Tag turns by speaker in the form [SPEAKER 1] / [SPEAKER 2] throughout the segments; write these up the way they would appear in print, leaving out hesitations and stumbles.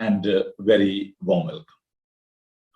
[SPEAKER 1] and very warm welcome.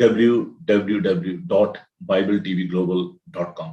[SPEAKER 1] www.bibletvglobal.com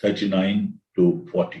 [SPEAKER 1] 39 to 40।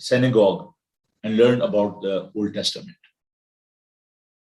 [SPEAKER 1] synagogue and learn about the Old Testament।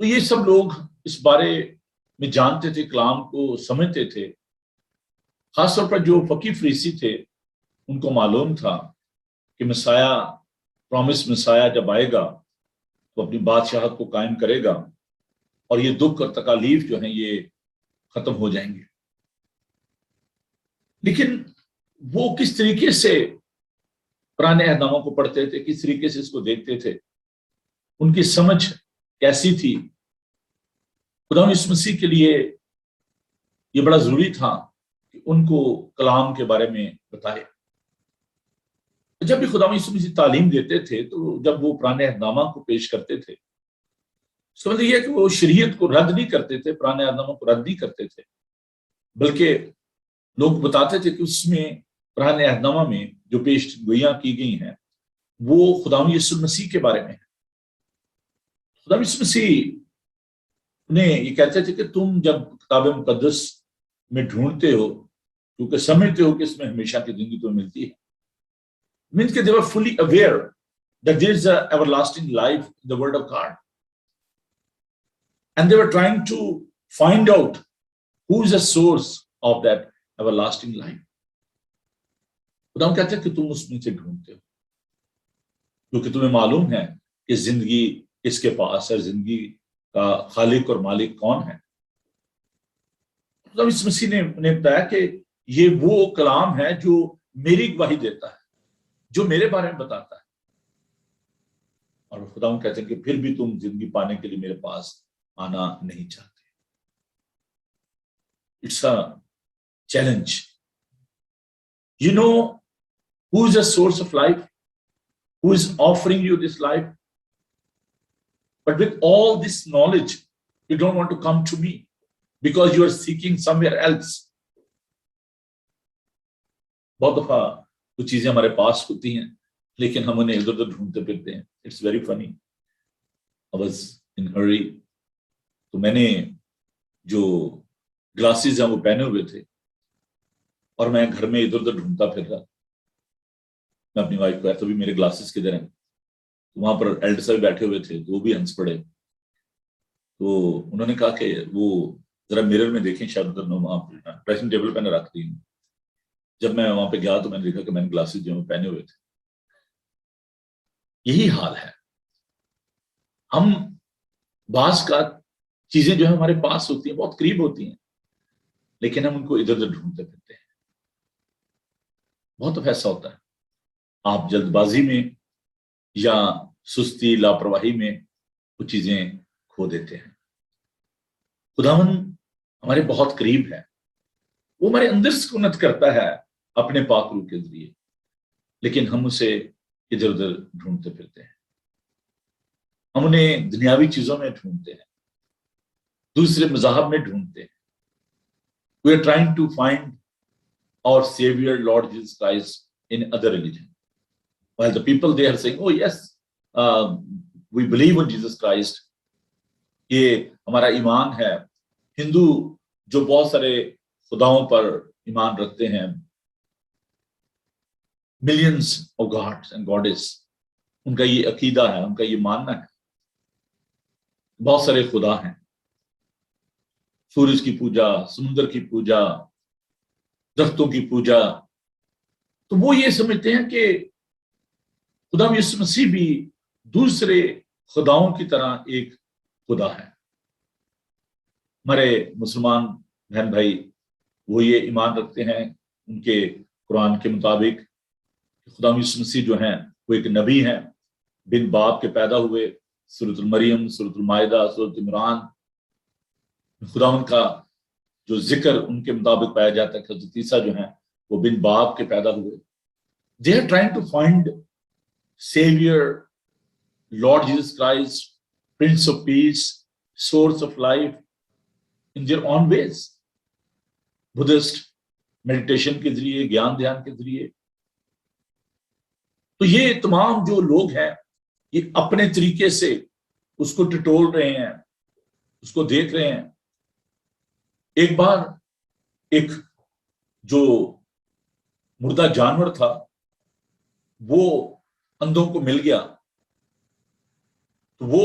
[SPEAKER 1] تو یہ سب لوگ اس بارے میں جانتے تھے، کلام کو سمجھتے تھے. خاص طور پر جو فقی فریسی تھے ان کو معلوم تھا کہ مسایہ، پرومس مسایہ جب آئے گا تو اپنی بادشاہت کو قائم کرے گا اور یہ دکھ اور تکالیف جو ہیں یہ ختم ہو جائیں گے. لیکن وہ کس طریقے سے پرانے عہد ناموں کو پڑھتے تھے، کس طریقے سے اس کو دیکھتے تھے، ان کی سمجھ کیسی تھی؟ خدا یسوع مسیح کے لیے یہ بڑا ضروری تھا کہ ان کو کلام کے بارے میں بتائے. جب بھی خدا یسوع مسیح تعلیم دیتے تھے تو جب وہ پرانے عہد نامہ کو پیش کرتے تھے، اس کا مطلب یہ ہے کہ وہ شریعت کو رد نہیں کرتے تھے، پرانے عہد ناموں کو رد نہیں کرتے تھے، بلکہ لوگ بتاتے تھے کہ اس میں پرانے عہد نامہ میں جو پیش گوئیاں کی گئی ہیں وہ خدا یسوع مسیح کے بارے میں ہے. خدا یسوع مسیح نے یہ کہتے تھے کہ تم جب کتاب مقدس میں ڈھونڈتے ہو کیونکہ سمجھتے ہو کہ اس میں ہمیشہ کی زندگی تمہیں ملتی ہے. means کہ they were fully aware that there is a everlasting life in the word of God, and they were trying to find out who is the source of that everlasting life. خدا کہتے ہیں کہ تم اس میں سے ڈھونڈتے ہو کیونکہ تمہیں معلوم ہے کہ زندگی کس کے پاس ہے، زندگی کا خالق اور مالک کون ہے. خدا اس مسیح نے انہیں بتایا کہ یہ وہ کلام ہے جو میری گواہی دیتا ہے، جو میرے بارے میں بتاتا ہے. اور خدا کہتے ہیں کہ پھر بھی تم زندگی پانے کے لیے میرے پاس آنا نہیں چاہتے. It's a challenge. You know who is the source of life, who is offering you this life, but with all this knowledge you don't want to come to me because you are seeking somewhere else. بہت دفعہ کچھ چیزیں ہمارے پاس ہوتی ہیں لیکن ہم انہیں ادھر ادھر ڈھونڈتے پھرتے ہیں. It's very funny. I was in hurry, تو میں نے جو گلاسز ہیں وہ پہنے ہوئے تھے اور میں گھر میں ادھر ادھر ڈھونڈتا پھر رہا. میں اپنی وائف کو تو بھی میرے گلاسز کدھر ہیں. وہاں پر ایلڈر صاحب بیٹھے ہوئے تھے تو وہ بھی ہنس پڑے. تو انہوں نے کہا کہ وہ ذرا میرر میں دیکھیں، شاید ادھر وہاں ڈریسنگ ٹیبل پہ نہ رکھ دی. جب میں وہاں پہ گیا تو میں نے دیکھا کہ میں نے گلاسز جو ہیں پہنے ہوئے تھے. یہی حال ہے. ہم بعض کا چیزیں جو ہے ہمارے پاس ہوتی ہیں، بہت قریب ہوتی ہیں، لیکن ہم ان کو ادھر ادھر ڈھونڈتے پھرتے ہیں. بہت ایسا ہوتا ہے، آپ جلد بازی میں یا سستی لاپرواہی میں وہ چیزیں کھو دیتے ہیں. خداوند ہمارے بہت قریب ہے، وہ ہمارے اندر سکونت کرتا ہے اپنے پاک روح کے ذریعے، لیکن ہم اسے ادھر ادھر ڈھونڈتے پھرتے ہیں. ہم انہیں دنیاوی چیزوں میں ڈھونڈتے ہیں، دوسرے مذاہب میں ڈھونڈتے ہیں. We are trying to find our Savior Lord Jesus Christ in other religion. While the people they are saying, oh yes, we believe in Jesus Christ. یہ ہمارا ایمان ہے. ہندو جو بہت سارے خداؤں پر ایمان رکھتے ہیں، millions of gods and goddess، ان کا یہ عقیدہ ہے، ان کا یہ ماننا ہے. بہت سارے خدا ہیں، سورج کی پوجا، سمندر کی پوجا، درختوں کی پوجا. تو وہ یہ سمجھتے ہیں کہ خدا یسوع مسیح بھی دوسرے خداؤں کی طرح ایک خدا ہے. ہمارے مسلمان بہن بھائی وہ یہ ایمان رکھتے ہیں ان کے قرآن کے مطابق خدا یسوع مسیح جو ہیں وہ ایک نبی ہیں، بن باپ کے پیدا ہوئے. سورۃ المریم، سورۃ المائدہ، سورۃ عمران، خداوند کا جو ذکر ان کے مطابق پایا جاتا ہے کہ حضرت عیسیٰ جو ہیں وہ بن باپ کے پیدا ہوئے. They are trying to find Savior, Lord Jesus Christ, Prince of Peace, Source of Life in their own ways. Buddhist meditation کے ذریعے، گیان دھیان کے ذریعے. تو یہ تمام جو لوگ ہیں یہ اپنے طریقے سے اس کو ٹٹول رہے ہیں، اس کو دیکھ رہے ہیں. ایک بار ایک جو مردہ جانور تھا وہ اندھوں کو مل گیا، تو وہ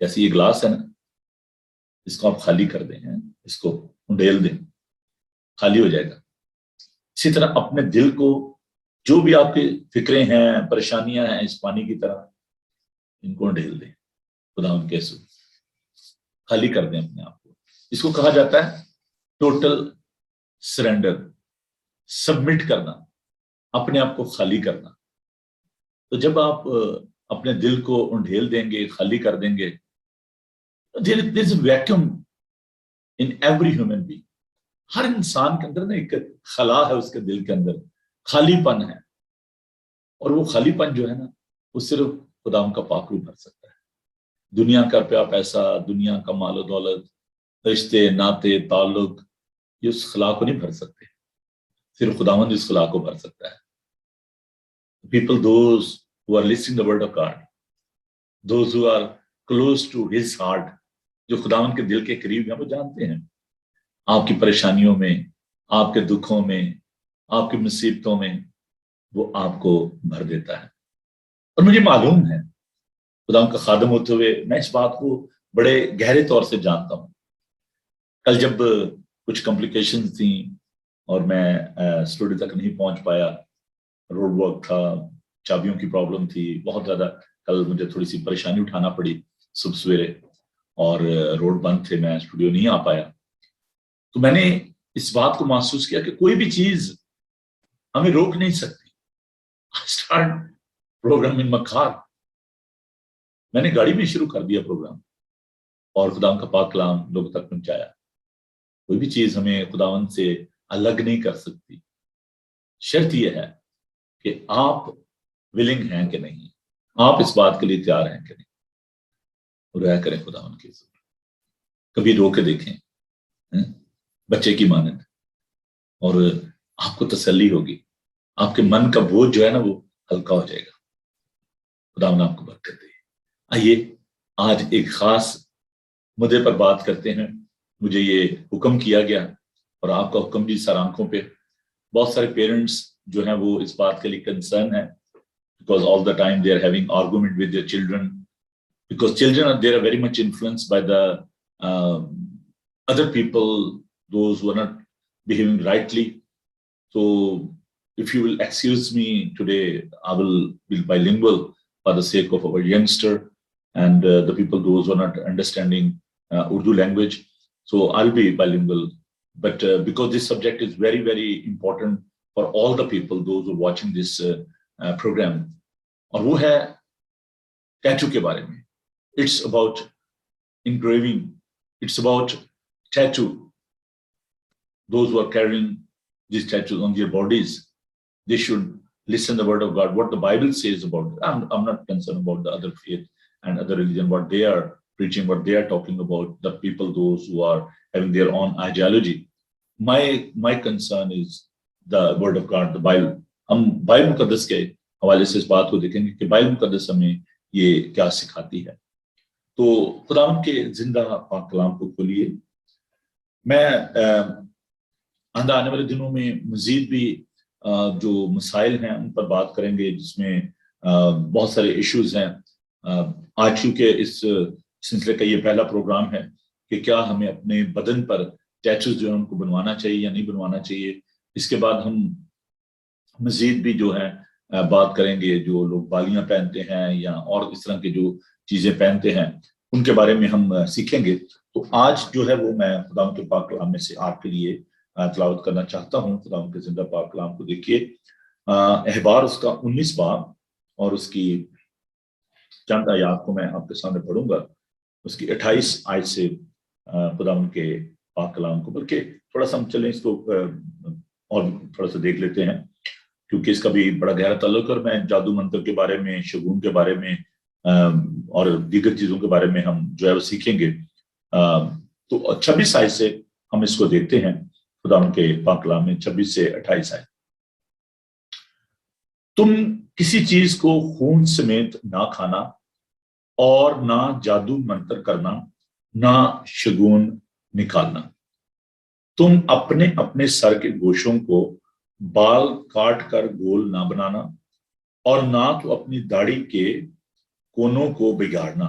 [SPEAKER 1] جیسے یہ گلاس ہے نا، اس کو آپ خالی کر دیں، اس کو انڈیل دیں، خالی ہو جائے گا۔ اسی طرح اپنے دل کو، جو بھی آپ کی فکریں ہیں، پریشانیاں ہیں، اس پانی کی طرح ان کو انڈیل دیں، خدا ان کے سو خالی کر دیں اپنے آپ کو۔ اس کو کہا جاتا ہے ٹوٹل سرنڈر، سبمٹ کرنا، اپنے آپ کو خالی کرنا۔ تو جب آپ اپنے دل کو انڈھیل دیں گے، خالی کر دیں گے، there is a vacuum in every human being. ہر انسان کے اندر نا ایک خلا ہے، اس کے دل کے اندر خالی پن ہے، اور وہ خالی پن جو ہے نا، وہ صرف خدا کا پاک روح بھر سکتا ہے۔ دنیا کا پیسہ، دنیا کا مال و دولت، رشتے ناطے تعلق، یہ اس خلا کو نہیں بھر سکتے، صرف خداوند اس خلا کو بھر سکتا ہے۔ People, those who are listening the word of God, those who are close to his heart, جو خداوند کے دل کے قریب ہیں، وہ جانتے ہیں آپ کی پریشانیوں میں، آپ کے دکھوں میں، آپ کی مصیبتوں میں وہ آپ کو بھر دیتا ہے۔ اور مجھے معلوم ہے، خداوند کا خادم ہوتے ہوئے میں اس بات کو بڑے گہرے طور سے جانتا ہوں۔ کل جب کچھ کمپلیکیشنز تھیں اور میں اسٹوڈیو تک نہیں پہنچ پایا، روڈ ورک تھا، چابیوں کی پرابلم تھی، بہت زیادہ کل مجھے تھوڑی سی پریشانی اٹھانا پڑی صبح سویرے، اور روڈ بند تھے، میں اسٹوڈیو نہیں آ پایا۔ تو میں نے اس بات کو محسوس کیا کہ کوئی بھی چیز ہمیں روک نہیں سکتی۔ اسٹارٹ پروگرام ان مکھار، میں نے گاڑی میں شروع کر دیا پروگرام، اور خداوند کا پاک کلام لوگوں تک پہنچایا۔ کوئی بھی چیز ہمیں خداوند سے الگ نہیں کر سکتی۔ شرط یہ ہے کہ آپ ولنگ ہیں کہ نہیں، آپ اس بات کے لیے تیار ہیں کہ نہیں۔ رعایا کریں خداوند کی عزت، کبھی رو کے دیکھیں بچے کی مانند، اور آپ کو تسلی ہوگی، آپ کے من کا بوجھ جو ہے نا وہ ہلکا ہو جائے گا۔ خداوند آپ کو برکت دے۔ آئیے آج ایک خاص مدعے پر بات کرتے ہیں۔ مجھے یہ حکم کیا گیا، اور آپ کا حکم بھی سر آنکھوں پہ۔ بہت سارے پیرنٹس جو ہیں وہ اس بات کے لیے کنسرن ہیں، because all the time they are having argument with their children, because children they are very much influenced by the other people, those who are not behaving rightly. So if you will excuse me today, I will be bilingual for the sake of our youngster and the people those who are not understanding Urdu language. So I'll be bilingual, but because this subject is very very important for all the people, those who are watching this program, اور وہ ہے tattoo کے بارے میں۔ It's about engraving, it's about tattoo. Those who are carrying these tattoos on their bodies, they should listen the word of God, what the Bible says about it. I'm not concerned about the other faith and other religion, what they are preaching, what they are talking about, the people, those who are having their own ideology. My concern is the word of God, the Bible. ہم Bible مقدس کے حوالے سے اس بات کو دیکھیں گے کہ بائبل مقدس ہمیں یہ کیا سکھاتی ہے۔ تو خداوند کے زندہ پاک کلام کو کھولیے۔ میں آنے والے دنوں میں مزید بھی جو مسائل ہیں ان پر بات کریں گے، جس میں بہت سارے ایشوز ہیں۔ آج چونکہ اس سلسلے کا یہ پہلا پروگرام ہے کہ کیا ہمیں اپنے بدن پر ٹیٹوز جو ہیں ان کو بنوانا چاہیے یا نہیں بنوانا چاہیے۔ اس کے بعد ہم مزید بھی جو ہے بات کریں گے، جو لوگ بالیاں پہنتے ہیں یا اور اس طرح کی جو چیزیں پہنتے ہیں ان کے بارے میں ہم سیکھیں گے۔ تو آج جو ہے وہ میں خداوند کے پاک کلام میں سے آپ کے لیے تلاوت کرنا چاہتا ہوں۔ خداوند کے زندہ پاک کلام کو دیکھیے، احبار اس کا 19 باب اور اس کی چند آیات کو میں آپ کے سامنے پڑھوں گا۔ اس کی 28 آیت سے خداوند کے پاک کلام کو، بلکہ تھوڑا سا ہم چلیں اس کو اور تھوڑا سا دیکھ لیتے ہیں، کیونکہ اس کا بھی بڑا گہرا تعلق ہے۔ اور میں جادو منتر کے بارے میں، شگون کے بارے میں اور دیگر چیزوں کے بارے میں ہم جو ہے وہ سیکھیں گے۔ تو 26 آیت سے ہم اس کو دیکھتے ہیں خداوند کے پاک کلام میں، 26 سے 28 آیت۔ تم کسی چیز کو خون سمیت نہ کھانا، اور نہ جادو منتر کرنا، نہ شگون نکالنا۔ تم اپنے اپنے سر کے گوشوں کو بال کاٹ کر گول نہ بنانا، اور نہ تو اپنی داڑھی کے کونوں کو بگاڑنا۔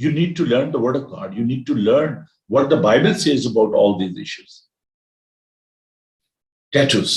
[SPEAKER 1] you need to learn the word of God. You need to learn what the Bible says about all these issues. Tattoos.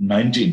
[SPEAKER 1] 19,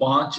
[SPEAKER 1] 5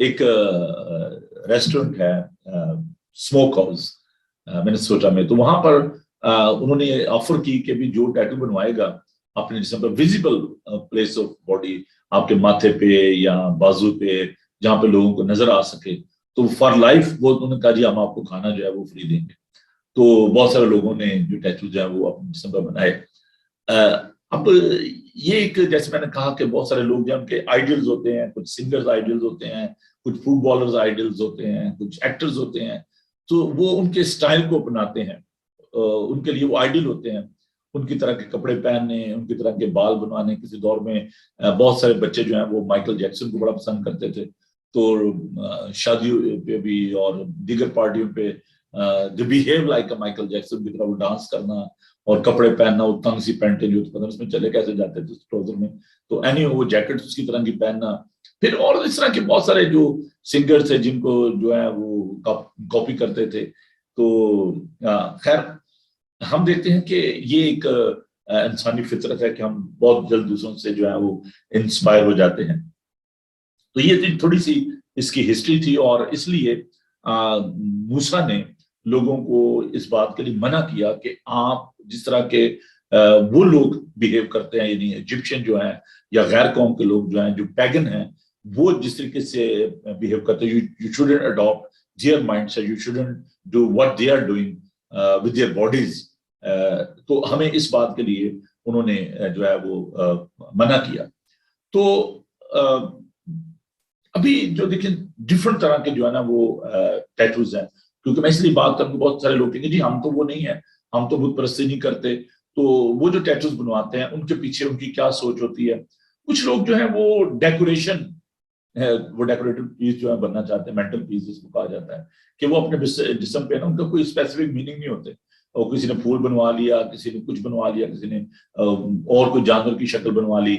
[SPEAKER 1] ایک ریسٹورنٹ ہے اسموک ہاؤس منیسوٹا میں، تو وہاں پر انہوں نے آفر کی کہ بھی جو ٹیٹو بنوائے گا اپنے جسم پر ویزیبل پلیس آف باڈی، آپ کے ماتھے پہ یا بازو پہ جہاں پہ لوگوں کو نظر آ سکے، تو فار لائف وہ انہوں نے کہا جی ہم آپ کو کھانا جو ہے وہ فری دیں گے. تو بہت سارے لوگوں نے جو ٹیٹو جو ہے وہ اپنے جسم پر بنائے. اب یہ ایک جیسے میں نے کہا کہ بہت سارے لوگ جو ان کے آئیڈلز ہوتے ہیں، کچھ سنگرز آئیڈلز ہوتے ہیں، کچھ فٹ بالرز آئیڈلز ہوتے ہیں، کچھ ایکٹرز ہوتے ہیں، تو وہ ان کے سٹائل کو اپناتے ہیں، ان کے لیے وہ آئیڈل ہوتے ہیں، ان کی طرح کے کپڑے پہننے، ان کی طرح کے بال بنوانے. کسی دور میں بہت سارے بچے جو ہیں وہ مائیکل جیکسن کو بڑا پسند کرتے تھے، تو شادیوں پہ بھی اور دیگر پارٹیوں پہ جو بہیو لائک مائیکل جیکسن کی طرح وہ ڈانس کرنا اور کپڑے پہننا، وہ تنگ سی پینٹیں جو پتہ اس میں چلے کیسے جاتے تھے ٹراؤزر میں، تو اینی وہ جیکٹ اس کی طرح کی پہننا. پھر اور اس طرح کے بہت سارے جو سنگرز ہیں جن کو جو ہے وہ کاپی کرتے تھے. تو خیر ہم دیکھتے ہیں کہ یہ ایک انسانی فطرت ہے کہ ہم بہت جلد دوسروں سے جو ہے وہ انسپائر ہو جاتے ہیں. تو یہ تھوڑی سی اس کی ہسٹری تھی، اور اس لیے موسیٰ نے لوگوں کو اس بات کے لیے منع کیا کہ آپ جس طرح کے وہ لوگ بیہیو کرتے ہیں، یعنی ایجپشین جو ہیں یا غیر قوم کے لوگ جو ہیں جو پیگن ہیں، وہ جس طریقے سے بیہیو کرتے ہیں، you shouldn't adopt their mindset, you shouldn't do what they are doing with their bodies. تو ہمیں اس بات کے لیے انہوں نے جو ہے وہ منع کیا. تو ابھی جو دیکھیں ڈفرنٹ طرح کے جو ہے نا وہ ٹیٹوز ہیں، کیونکہ میں اس لیے بات کروں بہت سارے لوگ کہیں گے جی ہم تو وہ نہیں ہیں، ہم تو بت پرستی نہیں کرتے. تو وہ جو ٹیٹوز بنواتے ہیں ان کے پیچھے ان کی کیا سوچ ہوتی ہے؟ کچھ لوگ جو ہیں وہ ڈیکوریشن ہے، وہ ڈیکوریٹو پیس جو ہے بننا چاہتے ہیں، مینٹل پیس جس کو کہا جاتا ہے، کہ وہ اپنے جسم پہ نا ان کا کوئی اسپیسیفک میننگ نہیں ہوتے، اور کسی نے پھول بنوا لیا، کسی نے کچھ بنوا لیا، کسی نے اور کوئی جانور کی شکل بنوا لی.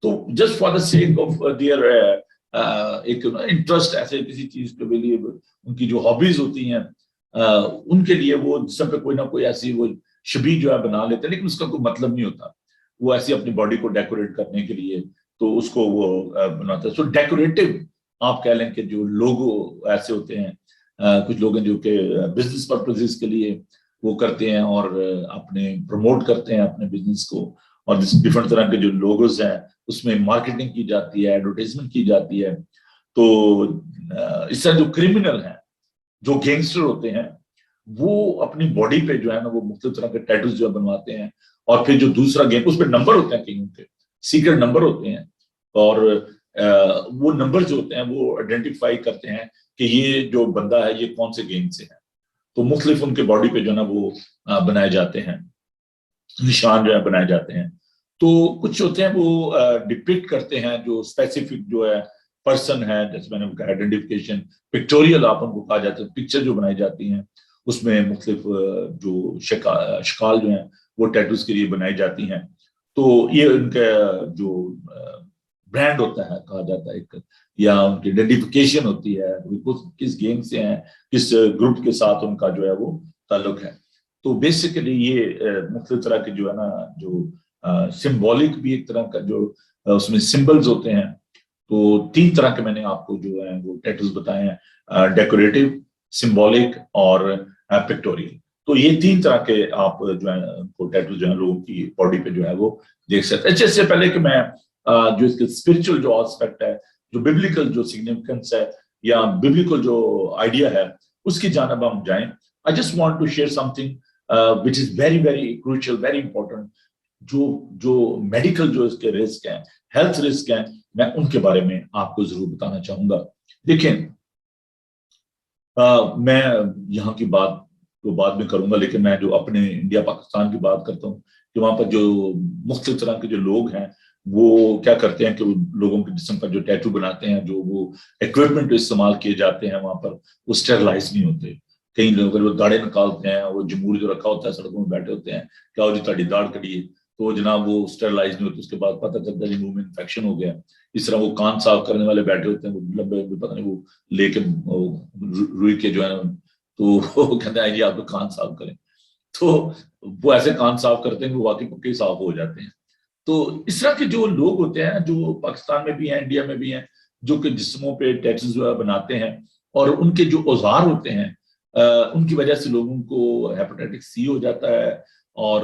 [SPEAKER 1] تو just for the sake of their ایک انٹرسٹ ایسے کسی چیز کے لیے، ان کی جو ہابیز ہوتی ہیں ان کے لیے وہ جسم پہ کوئی نہ کوئی ایسی وہ شبیہ جو ہے بنا لیتے ہیں، لیکن اس کا کوئی مطلب نہیں ہوتا. وہ ایسی اپنی باڈی کو ڈیکوریٹ کرنے کے لیے تو اس کو وہ بناتا ہے. سو ڈیکوریٹو آپ کہہ لیں کہ جو لوگو ایسے ہوتے ہیں، کچھ لوگ ہیں جو کہ بزنس پرپزز کے لیے وہ کرتے ہیں اور اپنے پروموٹ کرتے ہیں اپنے بزنس کو، اور ڈفرنٹ طرح کے جو لوگوز ہیں اس میں مارکیٹنگ کی جاتی ہے، ایڈورٹائزمنٹ کی جاتی ہے. تو اس طرح جو کریمنل ہیں، جو گینگسٹر ہوتے ہیں، وہ اپنی باڈی پہ جو ہے نا وہ مختلف طرح کے ٹیٹوز جو بنواتے ہیں، اور پھر جو دوسرا گیم اس پہ نمبر ہوتے ہیں، کہیں کے سیکرٹ نمبر ہوتے ہیں، اور وہ نمبر جو ہوتے ہیں وہ آئیڈینٹیفائی کرتے ہیں کہ یہ جو بندہ ہے یہ کون سے گینگ سے ہے. تو مختلف ان کے باڈی پہ جو ہے نا وہ بنائے جاتے ہیں، نشان جو ہے بنائے جاتے ہیں. تو کچھ ہوتے ہیں وہ ڈپکٹ کرتے ہیں جو اسپیسیفک جو ہے پرسن ہے، جیسے میں نے کہا آئیڈینٹیفیکیشن، پکٹوریل آپ ان کو کہا جاتا ہے، پکچر جو بنائی جاتی ہیں اس میں مختلف جو شکال جو ہیں وہ ٹیٹوز کے لیے بنائی جاتی ہیں. تو یہ ان کا جو برانڈ ہوتا ہے کہا جاتا ہے ایک، یا ان کی آئیڈینٹیفیکیشن ہوتی ہے کس گیم سے ہیں، کس گروپ کے ساتھ ان کا جو ہے وہ تعلق ہے. تو بیسیکلی یہ مختلف طرح کے جو ہے نا جو سمبولک بھی ایک طرح کا جو اس میں سمبلز ہوتے ہیں. تو 3 طرح کے میں نے آپ کو جو ہے وہ ٹیٹوز بتائے ہیں، ڈیکوریٹو، سمبولک اور پکٹوریل. تو یہ 3 طرح کے آپ جو ہے ٹیٹوز جو ہے لوگوں کی باڈی پہ جو ہے وہ دیکھ سکتے ہیں. اس سے پہلے کہ میں جو اس کے اسپرچل جو آسپیکٹ ہے، جو ببلیکل جو سگنیفیکنس ہے یا ببلیکل جو آئیڈیا ہے اس کی جانب ہم جائیں، I just want to share something which is very very crucial, very important. جو میڈیکل جو اس کے رسک ہیں، ہیلتھ رسک ہیں، میں ان کے بارے میں آپ کو ضرور بتانا چاہوں گا. دیکھیں میں یہاں کی بات تو بعد میں کروں گا، لیکن میں جو اپنے انڈیا پاکستان کی بات کرتا ہوں کہ وہاں پر جو مختلف طرح کے جو لوگ ہیں وہ کیا کرتے ہیں کہ وہ لوگوں کے جسم پر جو ٹیٹو بناتے ہیں، جو وہ ایکوپمنٹ استعمال کیے جاتے ہیں وہاں پر وہ اسٹیرلائز نہیں ہوتے. کئی لوگ وہ داڑیں نکالتے ہیں، وہ جمہور جو رکھا ہوتا ہے سڑکوں میں بیٹھے ہوتے ہیں، کیا ہو جی تاری داڑھ کٹی ہے، تو جناب وہ اسٹیرلائز نہیں ہوتے. اس کے بعد پتہ چلتا ہے منہ میں انفیکشن ہو گیا. اس طرح وہ کان صاف کرنے والے بیٹھے ہوتے ہیں، وہ لمبے پتہ نہیں وہ لے کے روئی کے جو ہے تو وہ کہتے ہیں جی آپ کو کان صاف کریں، تو وہ ایسے کان صاف کرتے ہیں کہ وہ واقعی پکے صاف ہو جاتے ہیں. تو اس طرح کے جو لوگ ہوتے ہیں جو پاکستان میں بھی ہیں، انڈیا میں بھی ہیں، جو کہ جسموں پہ ٹیٹوز بناتے ہیں، اور ان کے جو اوزار ہوتے ہیں ان کی وجہ سے لوگوں کو ہیپاٹائٹس سی ہو جاتا ہے اور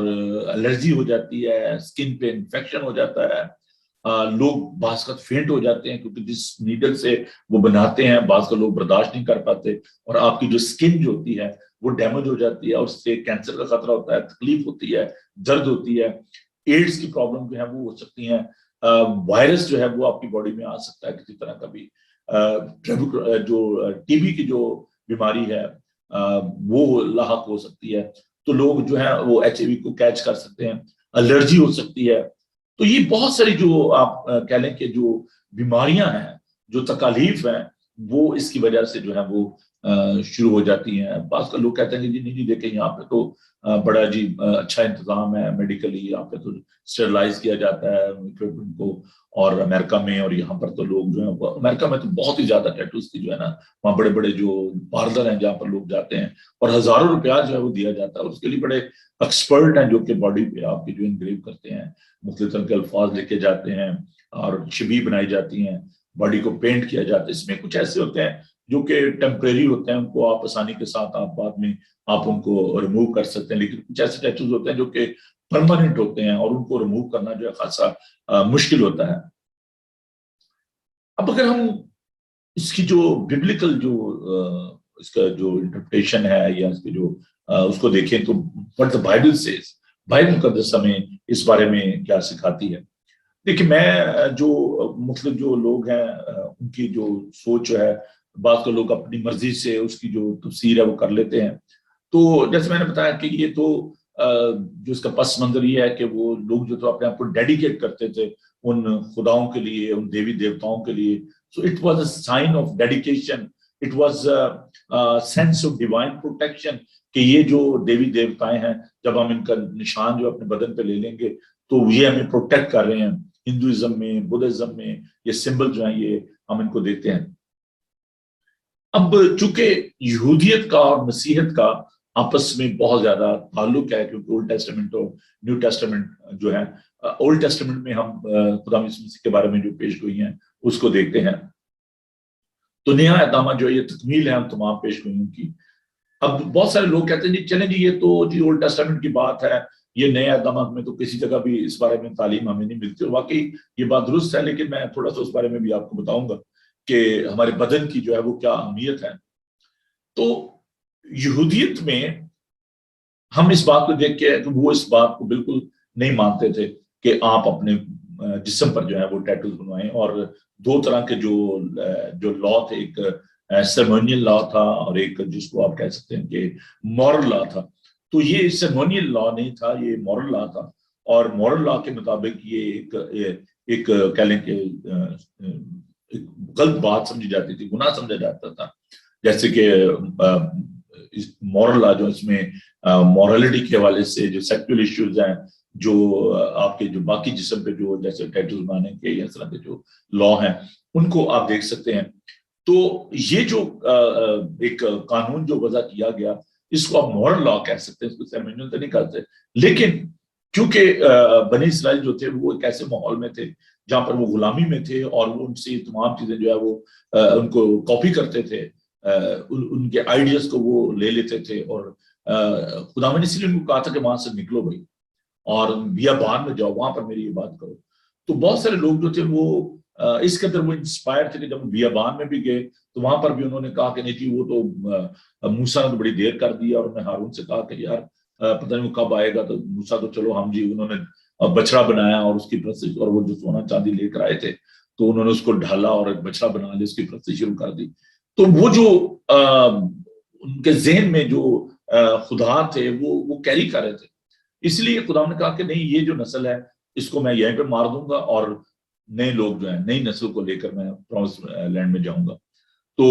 [SPEAKER 1] الرجی ہو جاتی ہے، اسکن پہ انفیکشن ہو جاتا ہے، لوگ بعض کا فینٹ ہو جاتے ہیں کیونکہ جس نیڈل سے وہ بناتے ہیں بعض کا لوگ برداشت نہیں کر پاتے، اور آپ کی جو اسکن جو ہوتی ہے وہ ڈیمیج ہو جاتی ہے اور اس سے کینسر کا خطرہ ہوتا ہے، تکلیف ہوتی ہے، درد ہوتی ہے، ایڈز کی پرابلم جو ہے وہ ہو سکتی ہیں، وائرس جو ہے وہ آپ کی باڈی میں آ سکتا ہے کسی طرح کا بھی، جو ٹی بی کی جو بیماری ہے وہ لاحق ہو سکتی ہے، تو لوگ جو ہے وہ ایچ آئی وی کو کیچ کر سکتے ہیں، الرجی ہو سکتی ہے، تو یہ بہت ساری جو آپ کہہ لیں کہ جو بیماریاں ہیں، جو تکالیف ہیں، وہ اس کی وجہ سے جو ہے وہ شروع ہو جاتی ہیں۔ بعض کا لوگ کہتے ہیں کہ جی نہیں دیکھیں یہاں پہ تو بڑا جی اچھا انتظام ہے میڈیکلی، یہاں پہ تو اسٹرلائز کیا جاتا ہے اکوپمنٹ کو، اور امریکہ میں اور یہاں پر تو لوگ جو ہیں امریکہ میں تو بہت ہی زیادہ ٹیٹوز کی جو ہے نا، وہاں بڑے بڑے جو پارلر ہیں جہاں پر لوگ جاتے ہیں اور ہزاروں روپیہ جو ہے وہ دیا جاتا ہے، اور اس کے لیے بڑے ایکسپرٹ ہیں جو کہ باڈی پہ آپ کی جو انگریو کرتے ہیں، مختلف طرح کے الفاظ لکھے جاتے ہیں اور شبیہ بنائی جاتی ہیں، باڈی کو پینٹ کیا جاتا ہے۔ اس میں کچھ ایسے ہوتے ہیں جو کہ ٹیمپریری ہوتے ہیں، ان کو آپ آسانی کے ساتھ آپ بعد میں آپ ان کو ریموو کر سکتے ہیں، لیکن کچھ ایسے ٹیٹوز ہوتے ہیں جو کہ پرماننٹ ہوتے ہیں اور ان کو ریموو کرنا جو ہے خاصا مشکل ہوتا ہے۔ اب اگر ہم اس کی جو ببلیکل جو اس کا جو انٹرپریٹیشن ہے یا اس کے جو اس کو دیکھیں تو what the Bible says، Bible مقدس ہمیں اس بارے میں کیا سکھاتی ہے۔ دیکھیں میں جو مختلف جو لوگ ہیں ان کی جو سوچ ہے، بعض کے لوگ اپنی مرضی سے اس کی جو تفسیر ہے وہ کر لیتے ہیں، تو جیسے میں نے بتایا کہ یہ تو جو اس کا پس منظر یہ ہے کہ وہ لوگ جو تو اپنے آپ کو ڈیڈیکیٹ کرتے تھے ان خداؤں کے لیے، ان دیوی دیوتاؤں کے لیے، so it was a sign of dedication, it was a sense of divine protection کہ یہ جو دیوی دیوتائیں ہیں جب ہم ان کا نشان جو اپنے بدن پہ لے لیں گے تو یہ ہمیں پروٹیکٹ کر رہے ہیں۔ ہندوازم میں، بدھزم میں یہ سمبل جو ہیں یہ ہم ان کو دیتے ہیں۔ اب چونکہ یہودیت کا اور مسیحیت کا آپس میں بہت زیادہ تعلق ہے، کیونکہ اولڈ ٹیسٹمنٹ اور نیو ٹیسٹمنٹ جو ہے، اولڈ ٹیسٹمنٹ میں ہم خدا یسوع مسیح کے بارے میں جو پیش گوئی ہیں اس کو دیکھتے ہیں، تو نیا اہدامہ جو ہے یہ تکمیل ہے ہم تمام پیش گوئیوں کی۔ اب بہت سارے لوگ کہتے ہیں جی چلیں جی یہ تو جی اولڈ ٹیسٹمنٹ کی بات ہے، یہ نئے اہدامہ میں تو کسی جگہ بھی اس بارے میں تعلیم ہمیں نہیں ملتی، اور واقعی یہ بات درست ہے، لیکن میں تھوڑا سا اس بارے میں بھی آپ کو بتاؤں گا کہ ہمارے بدن کی جو ہے وہ کیا اہمیت ہے۔ تو یہودیت میں ہم اس بات کو دیکھ کے کہ وہ اس بات کو بالکل نہیں مانتے تھے کہ آپ اپنے جسم پر جو ہے وہ ٹیٹوز بنوائیں، اور دو طرح کے جو لا تھے، ایک سیرمونیل لا تھا اور ایک جس کو آپ کہہ سکتے ہیں کہ مورل لا تھا۔ تو یہ سیرمونیل لا نہیں تھا، یہ مورل لا تھا، اور مورل لا کے مطابق یہ ایک کہہ لیں کہ غلط بات سمجھی جاتی تھی، گناہ سمجھا جاتا تھا، جیسے کہ مورل لا جو اس میں مورالٹی کے حوالے سے جو سیکچول ایشوز ہیں، جو آپ کے جو باقی جسم پہ جو جیسے ٹیٹوز بنانے کے یا اس طرح کے جو لا ہیں ان کو آپ دیکھ سکتے ہیں۔ تو یہ جو ایک قانون جو وضع کیا گیا اس کو آپ مورل لا کہہ سکتے ہیں، اس کو سیرمونیل تو نہیں کہتے، لیکن کیونکہ بنی اسرائیل جو تھے وہ ایک ایسے ماحول میں تھے جہاں پر وہ غلامی میں تھے، اور وہ ان سے تمام چیزیں جو ہے وہ ان کو کاپی کرتے تھے، ان کے آئیڈیاز کو وہ لے لیتے تھے، اور خدا نے اس لیے ان کو کہا تھا کہ وہاں سے نکلو بھائی اور بیابان میں جاؤ، وہاں پر میری یہ بات کرو۔ تو بہت سارے لوگ جو تھے وہ اس قدر وہ انسپائر تھے کہ جب بیابان میں بھی گئے تو وہاں پر بھی انہوں نے کہا کہ نہیں جی وہ تو موسیٰ نے تو بڑی دیر کر دی، اور انہوں نے ہارون سے کہا کہ یار پتہ نہیں وہ کب آئے گا، تو موسیٰ تو چلو ہم جی، انہوں نے بچڑا بنایا اور اس کی پرستش، اور وہ جو سونا چاندی لے کر آئے تھے تو انہوں نے اس کو ڈھالا اور ایک بچڑا بنا لیا، اس کی پرستش شروع کر دی۔ تو وہ جو ان کے ذہن میں جو خدا تھے وہ کیری کر رہے تھے، اس لیے خدا نے کہا کہ نہیں یہ جو نسل ہے اس کو میں یہیں پہ مار دوں گا، اور نئے لوگ جو ہیں نئی نسل کو لے کر میں پرومس لینڈ میں جاؤں گا۔ تو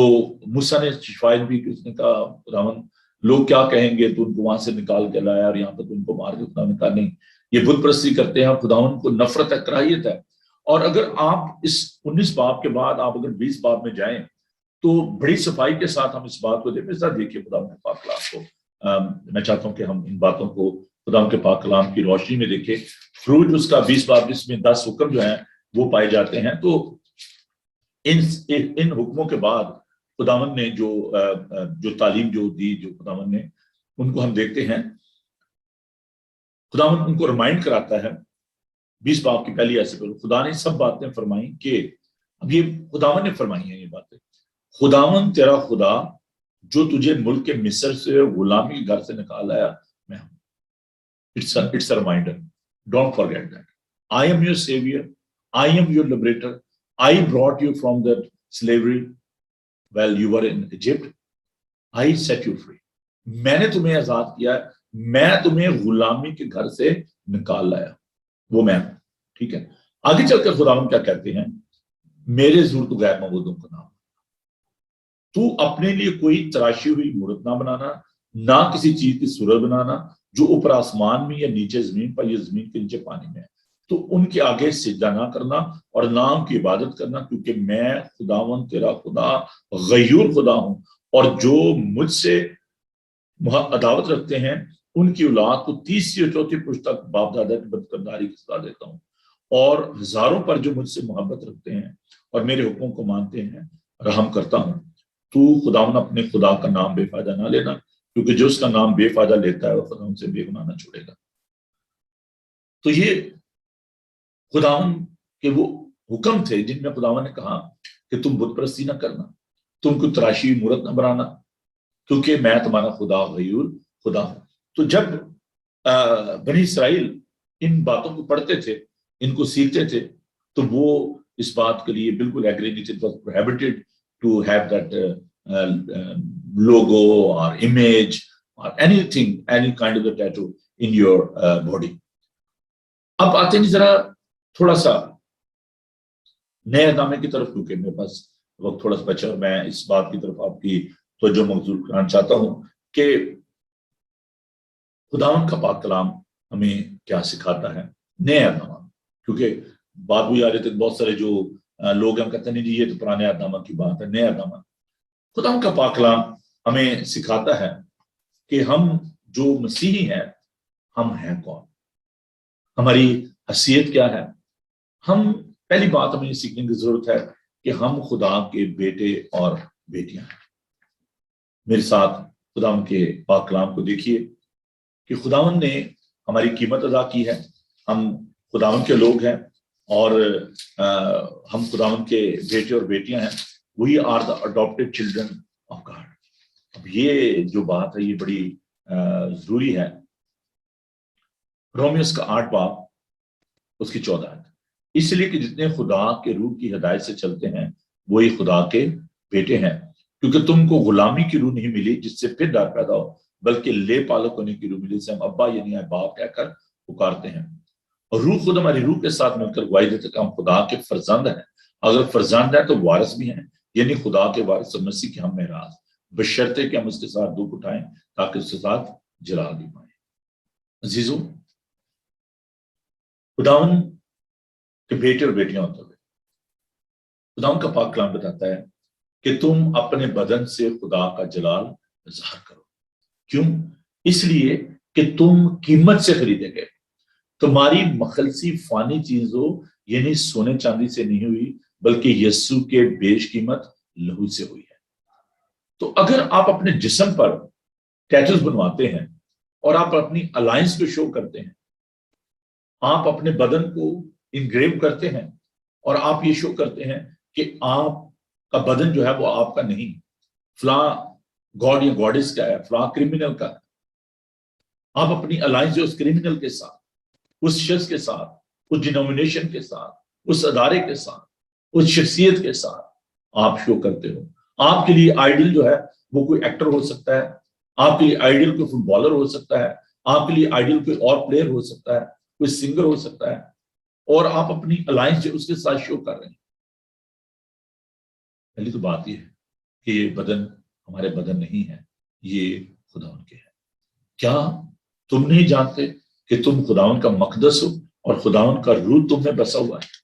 [SPEAKER 1] موسیٰ نے شفایت بھی کہ اس نے کہا خداوند لوگ کیا کہیں گے، تو ان کو وہاں سے نکال کے لایا اور یہاں پر ان کو مار دیا۔ خدا نے کہا نہیں، یہ بت پرستی کرتے ہیں، خداوند کو نفرت ہے، کراہیت ہے۔ اور اگر آپ اس 19 باب کے بعد آپ اگر 20 باب میں جائیں تو بڑی صفائی کے ساتھ ہم اس بات کو دیکھیے خدا کے پاک کلام کو۔ میں چاہتا ہوں کہ ہم ان باتوں کو خدا کے پاک کلام کی روشنی میں دیکھیں۔ خروج اس کا 20 باب جس میں 10 حکم جو ہیں وہ پائے جاتے ہیں۔ تو ان حکموں کے بعد خداوند نے جو تعلیم جو دی، جو خداوند نے ان کو ہم دیکھتے ہیں، خداوند ان کو ریمائنڈ کراتا ہے 20 باب کی پہلی ایسے پر خدا نے سب باتیں فرمائی کہ اب یہ خداوند نے فرمائی ہیں یہ باتیں، خداوند تیرا خدا جو تجھے ملک کے مصر سے غلامی گھر سے نکال آیا میں ہوں. It's a reminder. Don't forget that. I am your savior. I am your liberator. I brought you from that slavery while you were in Egypt. I set you free. میں نے تمہیں آزاد کیا ہے، میں تمہیں غلامی کے گھر سے نکال لایا، وہ میں ہوں. ٹھیک ہے. آگے چل کر خداوند کیا کہتے ہیں، میرے ضرور تو غیر معبودوں کا نام، تو اپنے لیے کوئی تراشی ہوئی مورت نہ بنانا، نہ کسی چیز کی صورت بنانا جو اوپر آسمان میں یا نیچے زمین پر یا زمین کے نیچے پانی میں ہے، تو ان کے آگے سجدہ نہ کرنا اور نہ ان کی عبادت کرنا، کیونکہ میں خداوند تیرا خدا غیور خدا ہوں، اور جو مجھ سے عداوت رکھتے ہیں ان کی اولاد کو 30 اور 34 پشت تک باپ دادا کی بدکرداری کی سزا دیتا ہوں، اور ہزاروں پر جو مجھ سے محبت رکھتے ہیں اور میرے حکموں کو مانتے ہیں رحم کرتا ہوں. تو خداوند اپنے خدا کا نام بے فائدہ نہ لینا، کیونکہ جو اس کا نام بے فائدہ لیتا ہے وہ خداوند سے بے گناہ نہ چھوڑے گا. تو یہ خداوند کے وہ حکم تھے جن میں خداوند نے کہا کہ تم بت پرستی نہ کرنا، تم کو تراشی ہوئی مورت نہ بنانا، کیونکہ میں تمہارا خدا غیور خدا ہوں. تو جب بنی اسرائیل ان باتوں کو پڑھتے تھے، ان کو سیکھتے تھے، تو وہ اس بات کے لیے بالکل ایگری نہیں تھے. It was prohibited to have that logo or image or anything, any kind of a tattoo in your body. اب آتے ہیں ذرا تھوڑا سا نئے نامے کی طرف، کیونکہ میرے پاس وقت تھوڑا سا بچا، میں اس بات کی طرف آپ کی توجہ مبذول کرنا چاہتا ہوں کہ خداوند کا پاک کلام ہمیں کیا سکھاتا ہے نئے عہد نامہ. کیونکہ بات بھی آ رہی تھی، بہت سارے جو لوگ ہم کہتے ہیں نہیں جی یہ تو پرانے عہد نامہ کی بات ہے، نئے عہد نامہ. خداوند کا پاک کلام ہمیں سکھاتا ہے کہ ہم جو مسیحی ہیں ہم ہیں کون، ہماری حیثیت کیا ہے. ہم پہلی بات ہمیں یہ سیکھنے کی ضرورت ہے کہ ہم خدا کے بیٹے اور بیٹیاں ہیں. میرے ساتھ خداوند کے پاک کلام کو دیکھیے کہ خداوند نے ہماری قیمت ادا کی ہے، ہم خداوند کے لوگ ہیں اور ہم خداوند کے بیٹے اور بیٹیاں ہیں. We are the adopted children of God. اب یہ جو بات ہے یہ بڑی ضروری ہے. رومیوس کا 8 باب اس کی 14 ہے، اس لیے کہ جتنے خدا کے روح کی ہدایت سے چلتے ہیں وہی خدا کے بیٹے ہیں. کیونکہ تم کو غلامی کی روح نہیں ملی جس سے پھر ڈر پیدا ہو، بلکہ لے پالک ہونے کی روح ملی جسے ہم ابا یعنی باپ کہہ کر پکارتے ہیں. اور روح خود ہماری روح کے ساتھ مل کر گواہی دیتے کہ ہم خدا کے فرزند ہیں. اگر فرزند ہیں تو وارث بھی ہیں، یعنی خدا کے وارث اور مسیح کے ہم معراج، بشرطے کہ ہم اس کے ساتھ دکھ اٹھائیں تاکہ اس کے ساتھ جلال بھی پائیں. عزیزو، خداوند کے بیٹے اور بیٹیاں ہوتے ہوئے خداوند کا پاک کلام بتاتا ہے کہ تم اپنے بدن سے خدا کا جلال ظاہر کرو. کیوں؟ اس لیے کہ تم قیمت سے خریدے گئے. تمہاری مخلصی فانی چیزوں یعنی سونے چاندی سے نہیں ہوئی، بلکہ یسوع کے بیش قیمت لہو سے ہوئی ہے. تو اگر آپ اپنے جسم پر ٹیٹوز بنواتے ہیں اور آپ اپنی الائنس کو شو کرتے ہیں، آپ اپنے بدن کو انگریو کرتے ہیں اور آپ یہ شو کرتے ہیں کہ آپ کا بدن جو ہے وہ آپ کا نہیں، فلاں گاڈ یا گاڈس کا ہے، فلاں کرمینل کا ہے. آپ اپنی الائنس جو اس کرمینل کے ساتھ، اس شخص کے ساتھ، اس ڈینومینیشن کے ساتھ، اس ادارے کے ساتھ، اس شخصیت کے ساتھ آپ شو کرتے ہو. آپ کے لیے آئیڈل جو ہے وہ کوئی ایکٹر ہو سکتا ہے، آپ کے لیے آئیڈل کوئی فٹ بالر ہو سکتا ہے، آپ کے لیے آئیڈل کوئی اور پلیئر ہو سکتا ہے، کوئی سنگر ہو سکتا ہے، اور آپ اپنی الائنس جو اس کے ساتھ شو کر رہے ہیں. پہلی تو بات یہ ہے کہ یہ بدن ہمارے بدن نہیں ہے، یہ خداوند کے ہے. کیا تم نہیں جانتے کہ تم خداوند کا مقدس ہو اور خداوند کا روح تم میں بسا ہوا ہے؟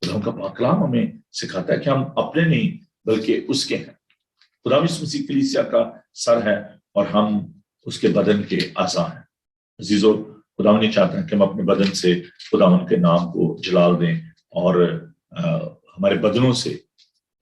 [SPEAKER 1] خداوند کا پاک کلام ہمیں سکھاتا ہے کہ ہم اپنے نہیں بلکہ اس کے ہیں. خداوند یسوع مسیح کلیسیا کا سر ہے اور ہم اس کے بدن کے اعضاء ہیں. عزیزو، خداوند یہ چاہتا ہے کہ ہم اپنے بدن سے خداوند کے نام کو جلال دیں اور ہمارے بدنوں سے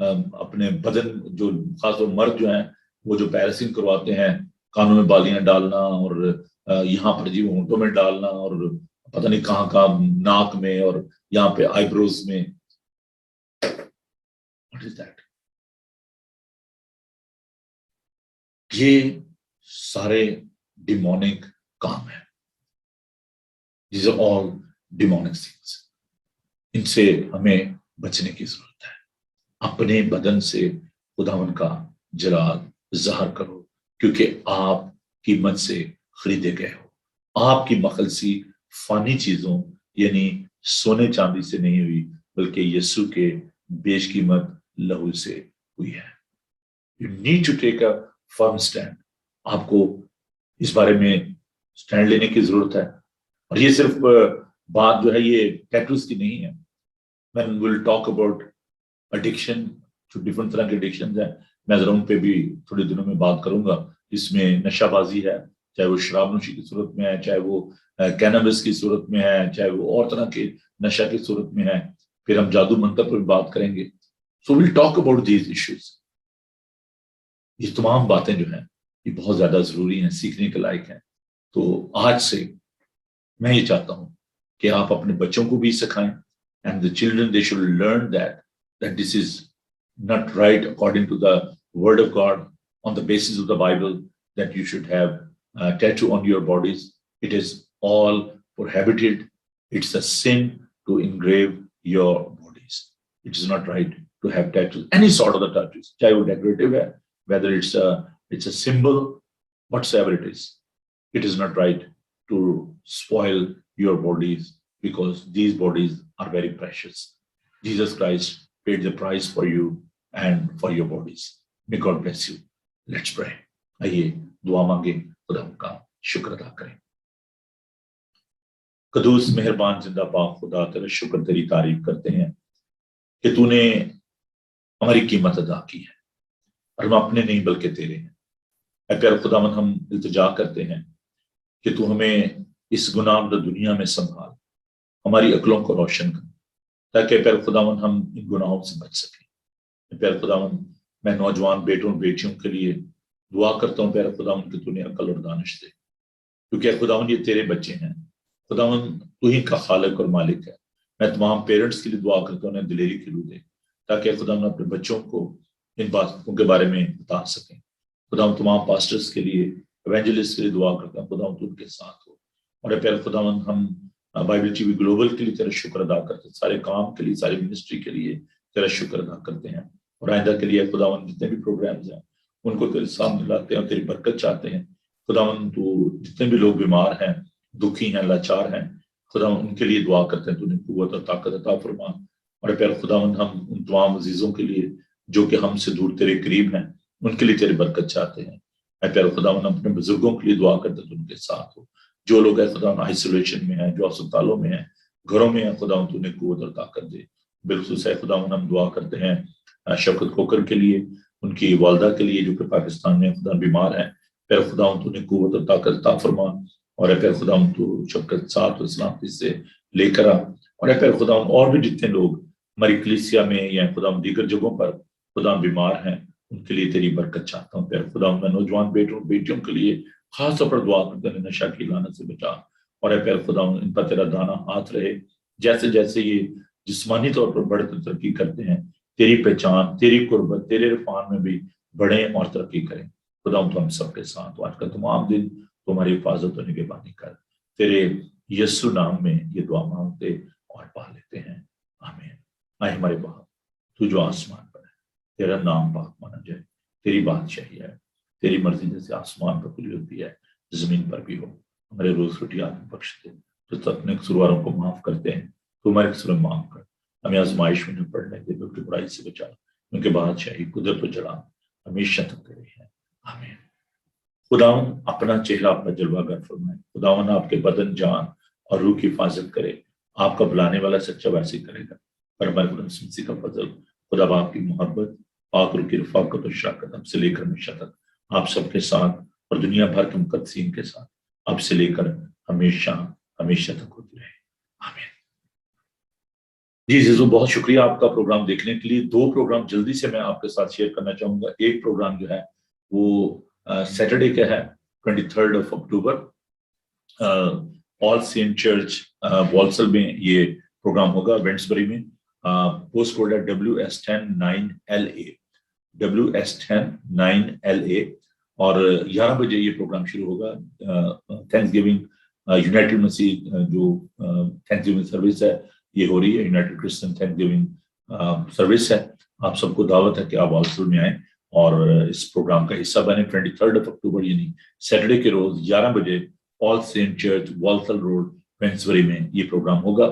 [SPEAKER 1] اپنے بدن جو خاص طور مرد جو ہیں وہ جو پیرسنگ کرواتے ہیں، کانوں میں بالیاں ڈالنا اور یہاں پر جی ہونٹوں میں ڈالنا اور پتہ نہیں کہاں کہاں ناک میں اور یہاں پہ آئی بروز میں. What is that؟ یہ سارے ڈیمونک کام ہیں. These are all demonic things. ان سے ہمیں بچنے کی ضرورت ہے. اپنے بدن سے خداوند کا جلال ظاہر کرو، کیونکہ آپ قیمت سے خریدے گئے ہو. آپ کی مخلصی فانی چیزوں یعنی سونے چاندی سے نہیں ہوئی، بلکہ یسوع کے بیش قیمت لہو سے ہوئی ہے. You need to take a firm stand. آپ کو اس بارے میں سٹینڈ لینے کی ضرورت ہے. اور یہ صرف بات جو ہے یہ ٹیٹوز کی نہیں ہے. When we'll talk about addiction, جو ڈفرنٹ طرح کے ایڈکشنز ہیں، میں ذرا ان پہ بھی تھوڑے دنوں میں بات کروں گا. اس میں نشہ بازی ہے، چاہے وہ شراب نوشی کی صورت میں ہے، چاہے وہ کینابس کی صورت میں ہے، چاہے وہ اور طرح کے نشہ کی صورت میں ہے. پھر ہم جادو منتر پر بھی بات کریں گے. So we'll talk about these issues. یہ تمام باتیں جو ہیں یہ بہت زیادہ ضروری ہیں، سیکھنے کے لائق ہیں. تو آج سے میں یہ چاہتا ہوں کہ آپ اپنے بچوں کو بھی سکھائیں. And the children, they should learn that this is not right according to the word of God, on the basis of the Bible, that you should have a tattoo on your bodies. It is all prohibited. It's a sin to engrave your bodies. It is not right to have tattoos, any sort of the tattoos, chahe wo decorative hai, whether it's a symbol, whatsoever it is. It is not right to spoil your bodies, because these bodies are very precious. Jesus Christ paid the price for you and for your bodies. May God bless you. Let's pray. آئیے دعا مانگیں، خدا کا شکر ادا کریں. قدوس مہربان زندہ پاک خدا، تیرا شکر، تیری تعریف کرتے ہیں کہ تو نے ہماری قیمت ادا کی ہے اور ہم اپنے نہیں بلکہ تیرے ہیں. اے پیارے خداوند، ہم التجا کرتے ہیں کہ تو ہمیں اس گناہ دنیا میں سنبھال، ہماری عقلوں کو روشن کر، تاکہ پیارے خداوند ہم ان گناہوں سے بچ سکیں. پیارے خداوند، میں نوجوان بیٹوں اور بیٹیوں کے لیے دعا کرتا ہوں پیارے خداوند کہ تو نے عقل اور دانش دے، کیونکہ خداوند یہ تیرے بچے ہیں. خداوند تو ہی کا خالق اور مالک ہے. میں تمام پیرنٹس کے لیے دعا کرتا ہوں، انہیں دلیری کی روح دے تاکہ خداوند اپنے بچوں کو ان باتوں کے بارے میں بتا سکیں. خداوند تمام پاسٹرز کے لیے، ایونجلسٹ کے لیے دعا کرتا ہوں، خداوند تو ان کے ساتھ ہو. اور پیارے خداوند، ہم بائبل ٹی وی گلوبل کے لیے تیرا شکر ادا کرتے ہیں، سارے کام کے لیے، ساری منسٹری کے لیے تیرا شکر ادا کرتے ہیں. اور آئندہ کے لیے خداوند جتنے بھی پروگرامز ہیں ان کو تیرے سامنے لاتے ہیں اور تیری برکت چاہتے ہیں. خداوند تو جتنے بھی لوگ بیمار ہیں، دکھی ہیں، لاچار ہیں، خداوند ان کے لیے دعا کرتے ہیں تو انہیں قوت اور طاقت عطا فرما. اور پیارے خداوند، ہم ان تمام عزیزوں کے لیے جو کہ ہم سے دور تیرے قریب ہیں، ان کے لیے تیری برکت چاہتے ہیں. اے پیارے خداوند، ہم اپنے بزرگوں کے لیے دعا کرتے ہیں تو ان کے ساتھ ہو. جو لوگ خداوند آئسولیشن میں ہیں، جو اسپتالوں میں ہیں، گھروں میں ہیں، خداوند تو انہیں قوت اور طاقت دے. بالخصوص خداوند ہم دعا کرتے ہیں شفقت کوکر کے لیے، ان کی والدہ کے لیے جو کہ پاکستان میں خدا بیمار ہیں. پھر خداوند تو انہیں قوت اور طاقت عطا فرما. اور اے پھر خداوند تو شفقت ساتھ و سلامتی سے لے کر آ. اور اے پھر خداوند اور بھی جتنے لوگ ہماری کلیسیا میں یا خداوند دیگر جگہوں پر خداوند بیمار ہیں، ان کے لیے تیری برکت چاہتا ہوں. پھر خداوند میں نوجوان بیٹوں بیٹیوں کے لیے خاص طور پر دعا کرتے ہیں، نشہ کی لعنت سے بچا. اور اے پھر خداوند ان پر تیرا دانا ہاتھ رہے، جیسے جیسے یہ جسمانی طور پر بڑھتے ترقی کرتے ہیں، تیری پہچان، تیری قربت، تیرے عرفان میں بھی بڑھیں اور ترقی کریں. خداوند تو ہم سب کے ساتھ آج کا تمام دن تمہاری حفاظت و نگہبانی کر. تیرے یسوع نام میں یہ دعا مانگتے اور پا لیتے ہیں، آمین. اے ہمارے باپ تو جو آسمان پر ہے، تیرا نام پاک مانا جائے، تیری بادشاہی ہے، تیری مرضی جیسے آسمان پر پوری ہوتی ہے زمین پر بھی ہو. ہمارے روز روٹی آج بخش دے، تو اپنے قصورواروں کو معاف کرتے ہیں تو ہمارے قصور معاف کر. ہمیں آزمائش میں نہ پڑنے دے، بلکہ برائی سے بچا، کیونکہ بادشاہی قدرت و جلال ہمیشہ تک تیری ہے، آمین. خداوند اپنا چہرہ اپنا جلوہ گر فرمائے. خداوند آپ کے بدن، جان اور روح کی حفاظت کرے. آپ کا بلانے والا سچا ویسے کرے گا. پر ہمارے خدا مسیح کا فضل، خدا باپ کی محبت، پاک روح کی رفاقت و شراکت اب سے لے کر ہمیشہ تک آپ سب کے ساتھ اور دنیا بھر کے مقدسین کے ساتھ اب سے لے کر ہمیشہ ہمیشہ تک ہوتی رہے، آمین. جی عزیزو، بہت شکریہ آپ کا پروگرام دیکھنے کے لیے. 2 پروگرام جلدی سے میں آپ کے ساتھ شیئر کرنا چاہوں گا. ایک پروگرام جو ہے وہ سیٹرڈے کا ہے 23 اکتوبر، آل سینٹ چرچ والسل میں یہ پروگرام ہوگا، وینٹسبری میں. پوسٹ کوڈ ہے WS10-9LA WS10-9LA، اور 11 بجے یہ پروگرام شروع ہوگا. تھینکس گیونگ یونائٹڈ مسیح جو تھینکس گیونگ سروس ہے یہ ہو رہی ہے، United Christian thanks giving service ہے. آپ سب کو دعوت ہے کہ آپ والسل میں آئیں اور اس پروگرام کا حصہ بنے. 23 اکتوبر یعنی سیٹرڈے کے روز 11 بجے آل سینٹ چرچ والسل روڈ وینٹسبری میں یہ پروگرام ہوگا.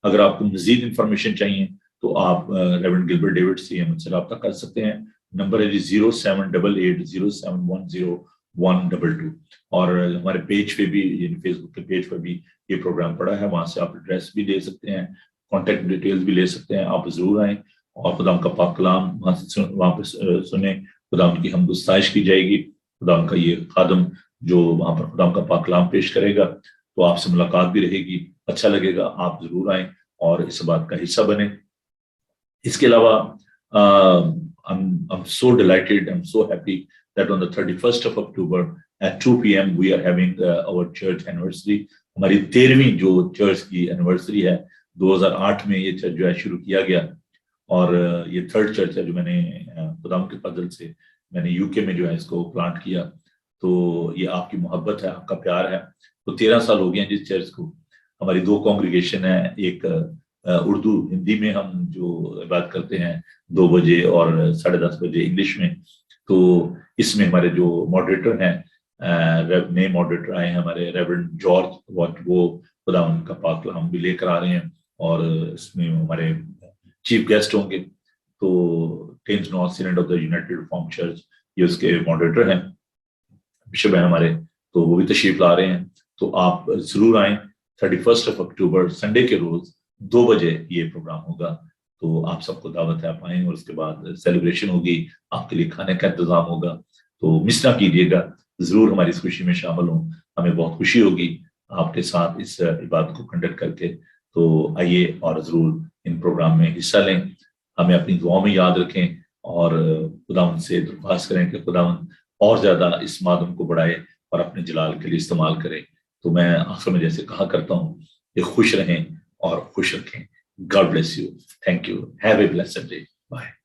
[SPEAKER 1] اگر آپ کو مزید انفارمیشن چاہیے تو آپ ریورنڈ گلبرٹ ڈیوڈ سے مجھ سے رابطہ کر سکتے ہیں. نمبر ہے 0788071012، اور ہمارے پیج پہ بھی یعنی فیس بک کے پیج پہ بھی یہ پروگرام پڑا ہے، وہاں سے آپ ایڈریس بھی دے سکتے ہیں، کانٹیکٹ ڈیٹیلز بھی لے سکتے ہیں. آپ ضرور آئیں اور خدا کا پاک کلام وہاں پہ سنیں. خدا کی حمد و ستائش کی جائے گی. خدا کا یہ خادم جو وہاں پر خدا کا پاک کلام پیش کرے گا تو آپ سے ملاقات بھی رہے گی، اچھا لگے گا. آپ ضرور آئیں اور اس بات کا حصہ بنیں. اس کے علاوہ I'm so delighted, I'm so happy that on the 31st of October at 2 p.m. we are having our church anniversary. ہماری 13ویں جو چرچ کی اینیورسری ہے. 2008 میں یہ چرچ جو ہے شروع کیا گیا، اور یہ 3rd چرچ ہے جو میں نے خدا کے فضل سے میں نے UK میں جو ہے اس کو پلانٹ کیا. تو یہ آپ کی محبت ہے، آپ کا پیار ہے. تو 13 سال ہو گئے ہیں جس چرچ کو. ہماری 2 کانگریگیشن ہیں، ایک اردو ہندی میں ہم جو بات کرتے ہیں 2 بجے اور 10:30 بجے انگلش میں. تو اس میں ہمارے جو ماڈریٹر ہیں، نئے ماڈریٹر آئے ہیں ہمارے ریورنڈ جارج، وہ خدا ان کا پاک کلام بھی لے کر آ رہے ہیں، اور اس میں ہمارے چیف گیسٹ ہوں گے. تو Thames North Synod of the United Reformed Church یہ اس کے ماڈریٹر ہیں، بشپ ہیں ہمارے، تو وہ بھی تشریف لا رہے ہیں. تو آپ ضرور آئیں. 31 اکتوبر سنڈے کے روز 2 بجے یہ پروگرام ہوگا. تو آپ سب کو دعوت ہے، آپ آئیں. اور اس کے بعد سیلیبریشن ہوگی، آپ کے لیے کھانے کا انتظام ہوگا. تو مس نہ کیجیے گا، ضرور ہماری اس خوشی میں شامل ہوں. ہمیں بہت خوشی ہوگی آپ کے ساتھ اس عبادت کو کنڈکٹ کر کے. تو آئیے اور ضرور ان پروگرام میں حصہ لیں. ہمیں اپنی دعاؤں میں یاد رکھیں اور خداوند سے درخواست کریں کہ خداوند اور زیادہ اس مادم کو بڑھائے اور اپنے جلال کے لیے استعمال کرے. تو میں آخر میں جیسے کہا کرتا ہوں کہ خوش رہیں اور خوش رکھیں. God bless you. Thank you. Have a blessed day. Bye.